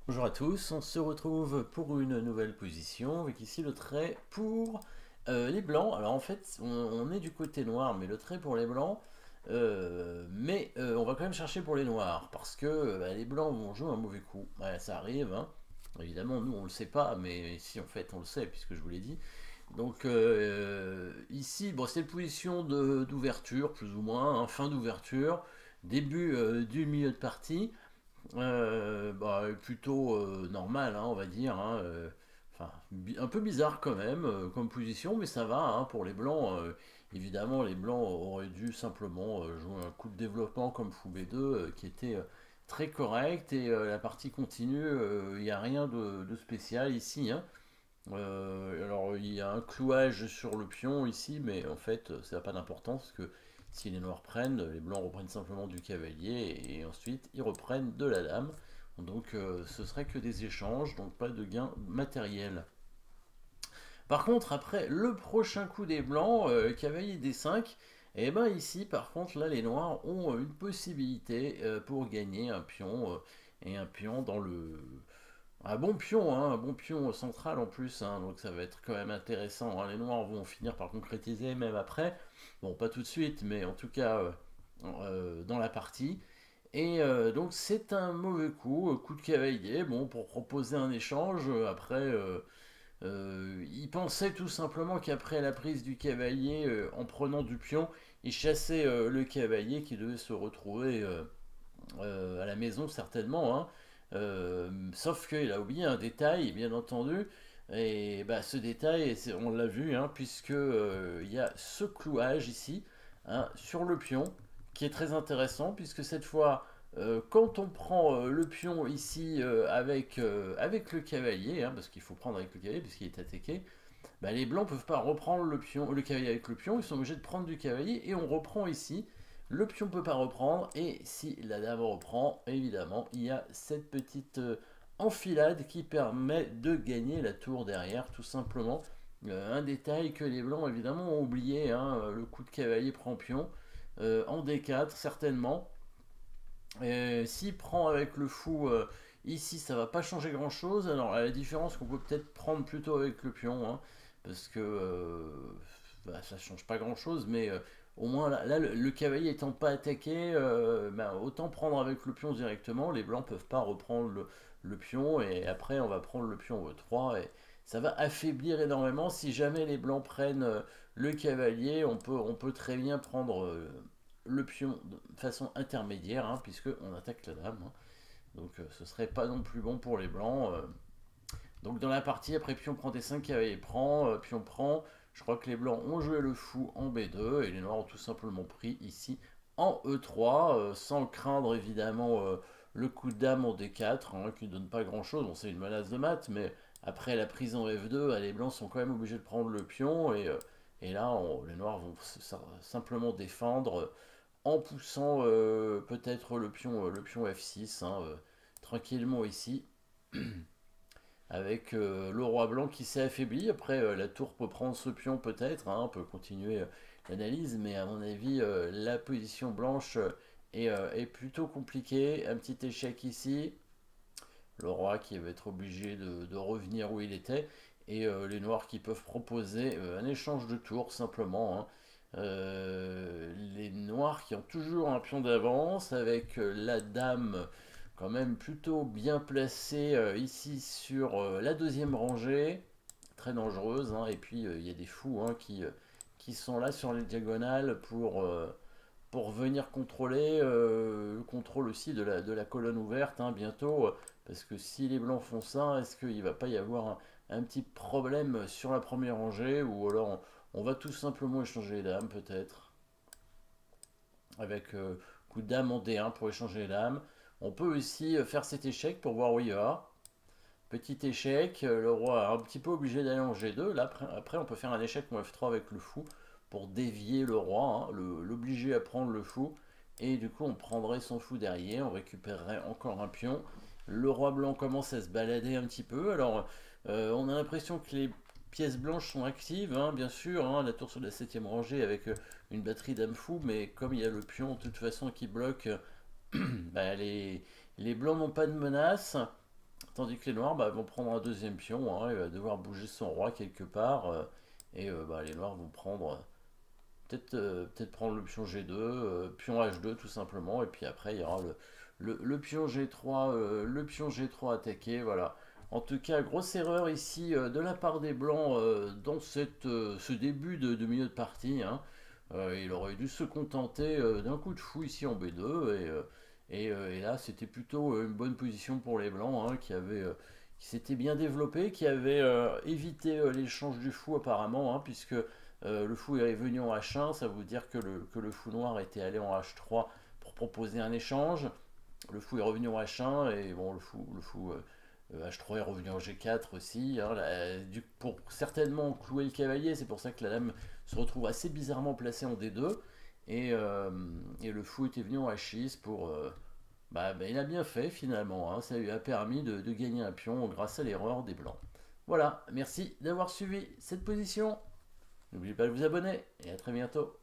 Bonjour à tous, on se retrouve pour une nouvelle position avec ici le trait pour les blancs. Alors en fait on est du côté noir mais le trait pour les blancs, on va quand même chercher pour les noirs parce que les blancs vont jouer un mauvais coup. Ouais, ça arrive, hein. Évidemment nous on le sait pas mais si en fait on le sait puisque je vous l'ai dit. Donc ici bon, c'est une position d'ouverture plus ou moins, hein, fin d'ouverture, début du milieu de partie. Plutôt normal, hein, on va dire, hein, enfin, un peu bizarre quand même comme position, mais ça va, hein, pour les blancs. Évidemment, les blancs auraient dû simplement jouer un coup de développement comme fou B2 qui était très correct, et la partie continue, il n'y a rien de spécial ici, hein. Alors il y a un clouage sur le pion ici, mais en fait ça n'a pas d'importance parce que si les noirs prennent, les blancs reprennent simplement du cavalier et ensuite ils reprennent de la dame. Donc ce serait que des échanges, donc pas de gain matériel. Par contre, après le prochain coup des blancs, cavalier D5, et ben ici par contre là les noirs ont une possibilité pour gagner un pion, et un pion dans le un bon pion, hein, un bon pion central en plus, hein, donc ça va être quand même intéressant, hein. Les noirs vont finir par concrétiser même après, bon pas tout de suite, mais en tout cas dans la partie. Et donc c'est un mauvais coup, coup de cavalier, bon pour proposer un échange. Après, il pensait tout simplement qu'après la prise du cavalier, en prenant du pion, il chassait le cavalier qui devait se retrouver à la maison certainement, hein. Sauf qu'il a oublié un détail, bien entendu. Et bah, ce détail, on l'a vu, hein, puisque il y a ce clouage ici, hein, sur le pion, qui est très intéressant, puisque cette fois, quand on prend le pion ici avec le cavalier, hein, parce qu'il faut prendre avec le cavalier, puisqu'il est attaqué, bah, les blancs peuvent pas reprendre le pion, le cavalier avec le pion, ils sont obligés de prendre du cavalier, et on reprend ici. Le pion peut pas reprendre, et si la dame reprend, évidemment, il y a cette petite enfilade qui permet de gagner la tour derrière, tout simplement. Un détail que les blancs évidemment ont oublié, hein, le coup de cavalier prend pion, en D4 certainement. S'il prend avec le fou ici, ça va pas changer grand chose. Alors, à la différence qu'on peut peut-être prendre plutôt avec le pion, hein, parce que ça change pas grand chose, mais au moins là, le cavalier étant pas attaqué, autant prendre avec le pion directement. Les blancs peuvent pas reprendre le pion, et après on va prendre le pion E3, et ça va affaiblir énormément. Si jamais les blancs prennent le cavalier, on peut très bien prendre le pion de façon intermédiaire, hein, puisque on attaque la dame, hein. Donc ce serait pas non plus bon pour les blancs. Donc dans la partie, après pion prend D5, cavalier prend, pion prend. Je crois que les blancs ont joué le fou en B2 et les noirs ont tout simplement pris ici en E3, sans craindre évidemment le coup de dame en D4, hein, qui ne donne pas grand chose. Bon, c'est une menace de mat, mais après la prise en F2, les blancs sont quand même obligés de prendre le pion, et là les noirs vont simplement défendre en poussant peut-être le pion F6, hein, tranquillement ici, avec le roi blanc qui s'est affaibli. Après, la tour peut prendre ce pion peut-être, hein, on peut continuer l'analyse, mais à mon avis, la position blanche est plutôt compliquée. Un petit échec ici, le roi qui va être obligé de revenir où il était, et les noirs qui peuvent proposer un échange de tours simplement, hein. Les noirs qui ont toujours un pion d'avance avec la dame quand même plutôt bien placée ici sur la deuxième rangée, très dangereuse, hein. Et puis il y a des fous, hein, qui sont là sur les diagonales pour venir contrôler le contrôle aussi de la colonne ouverte, hein, bientôt. Parce que si les blancs font ça, est-ce qu'il ne va pas y avoir un petit problème sur la première rangée, ou alors on va tout simplement échanger les dames peut-être, avec coup de dame en D1 pour échanger les dames. On peut aussi faire cet échec pour voir où il va. Petit échec, le roi est un petit peu obligé d'aller en G2. Là, après, on peut faire un échec en F3 avec le fou pour dévier le roi, hein, l'obliger à prendre le fou. Et du coup, on prendrait son fou derrière, on récupérerait encore un pion. Le roi blanc commence à se balader un petit peu. Alors, on a l'impression que les pièces blanches sont actives, hein, bien sûr, hein, la tour sur la septième rangée avec une batterie d'âme fou, mais comme il y a le pion de toute façon qui bloque, bah, les blancs n'ont pas de menace. Tandis que les noirs vont prendre un deuxième pion, hein, il va devoir bouger son roi quelque part, les noirs vont prendre peut-être prendre le pion G2, pion H2 tout simplement, et puis après il y aura le pion G3, le pion G3 attaqué, voilà. En tout cas, grosse erreur ici de la part des blancs dans ce début de milieu de partie, hein. Il aurait dû se contenter d'un coup de fou ici en B2 et là c'était plutôt une bonne position pour les blancs, hein, qui s'était bien développé, qui avait évité l'échange du fou apparemment, hein, puisque le fou est venu en H1, ça veut dire que le fou noir était allé en H3 pour proposer un échange. Le fou est revenu en H1 et bon, le fou H3 est revenu en G4 aussi, hein, pour certainement clouer le cavalier. C'est pour ça que la dame se retrouve assez bizarrement placée en D2 et le fou était venu en H6 pour. Il a bien fait finalement, hein, ça lui a permis de gagner un pion grâce à l'erreur des blancs. Voilà, merci d'avoir suivi cette position. N'oubliez pas de vous abonner et à très bientôt.